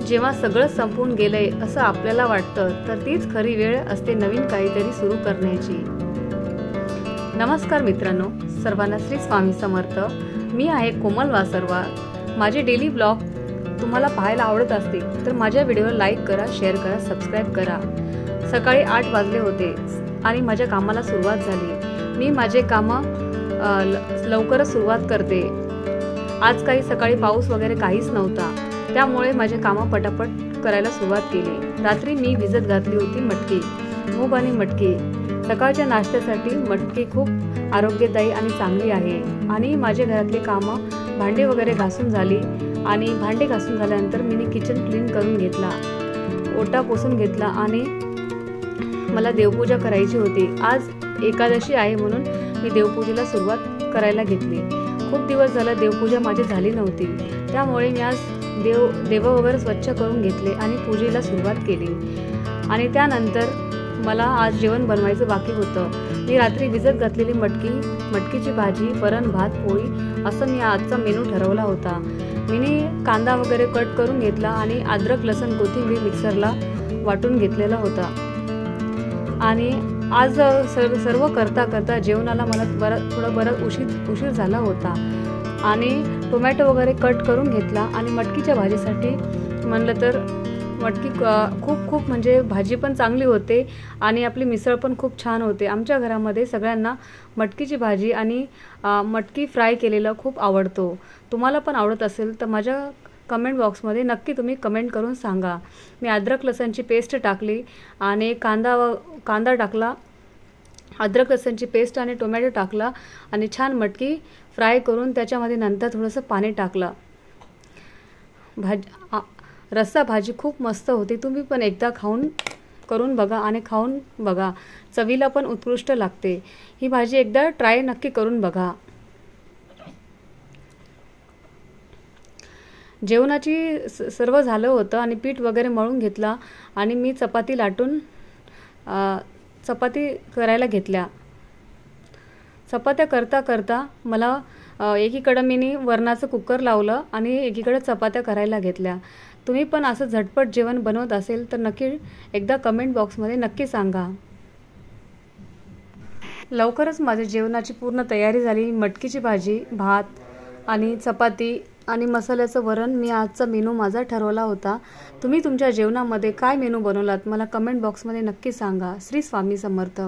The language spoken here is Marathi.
जेव्हा सगळं संपून गेलंय असं आपल्याला वाटतं तर तीच खरी वेळ असते नवीन काहीतरी सुरू करण्याची। नमस्कार मित्रांनो, सर्वांना श्री स्वामी समर्थ। मी आहे कोमल वासरवार। माझे डेली ब्लॉग तुम्हाला पाहायला आवडत असतील तर माझ्या व्हिडिओला लाईक करा, शेअर करा, सबस्क्राइब करा। सकाळी 8 वाजले होते आणि माझ्या कामाला सुरुवात झाली। मी माझे काम लवकरच सुरुवात करते। आज काही सकाळी पाऊस वगैरे काहीच नव्हता, त्यामुळे माझे काम पटापट करायला सुरुवात केली। रात्री मी भिजत घातली होती मटकी, मूग आणि मटकी। सकाळच्या नाश्त्यासाठी मटकी खूप आरोग्यदायी आणि चांगली आहे। आणि माझे घरातले काम भांडे वगैरे घासून झाली आणि भांडे घासून झाल्यानंतर मी किचन क्लीन करून घेतला, ओटा पुसून घेतला आणि मला देवपूजा करायची होती। आज एकादशी आहे म्हणून मी देवपूजेला सुरुवात करायला घेतली। खूप दिवस झाला देवपूजा माझी झाली नव्हती, त्यामुळे मी आज देव वगैरे स्वच्छ करून घेतले आणि पूजेला सुरुवात केली। आणि त्यानंतर मला आज जेवण बनवायचं बाकी होतं। मी रात्री भिजत घातलेली मटकीची भाजी, वरण, भात, पोळी असं मी आजचा मेनू ठरवला होता। मी कांदा वगैरे कट करून घेतला आणि अद्रक, लसूण, कोथिंबीर मिक्सरला वाटून घेतलेला होता। आणि आज सर्व करता जेवणाला मला थोडा उशीर झाला होता आणि टोमॅटो वगैरे कट करून घेतला। आणि मटकीच्या भाजीसाठी म्हणलं तर मटकी खूप म्हणजे भाजी पण चांगली होते आणि आपली मिसळ पण खूप छान होते। आमच्या घरामध्ये सगळ्यांना मटकीची भाजी आणि मटकी फ्राय केलेला खूप आवडतो। तुम्हाला पण आवडत असेल तर माझ्या कमेंट बॉक्समध्ये नक्की तुम्ही कमेंट करून सांगा। मी अद्रक लसणची पेस्ट टाकली आणि कांदा टाकला, अद्रक लसणची पेस्ट आणि टोमॅटो टाकला आणि छान मटकी फ्राय करून त्याच्यामध्ये नंतर थोडंसं पाणी टाकलं। रस्सा भाजी खूप मस्त होती। तुम्ही पण एकदा करून बघा आणि खाऊन बघा, चवीला पण उत्कृष्ट लागते। ही भाजी एकदा ट्राय नक्की करून बघा। जेवणाची सर्व झालं होतं आणि पीठ वगैरे मळून घेतला आणि मी चपाती करायला घेतल्या। चपात्या करता मला एकीकडे मी वरणाचं कुकर लावलं आणि एकीकडे चपात्या करायला घेतल्या। तुम्ही पण असं झटपट जेवण बनवत असेल तर नक्की एकदा कमेंट बॉक्समध्ये नक्की सांगा। लवकरच माझ्या जेवणाची पूर्ण तयारी झाली। मटकीची भाजी, भात आणि चपाती आणि मसाल्याचं वरण मी आजचा मेनू माझा ठरवला होता। तुम्ही तुमच्या जेवणामध्ये काय मेनू बनवलात मला कमेंट बॉक्समध्ये नक्की सांगा। श्री स्वामी समर्थ।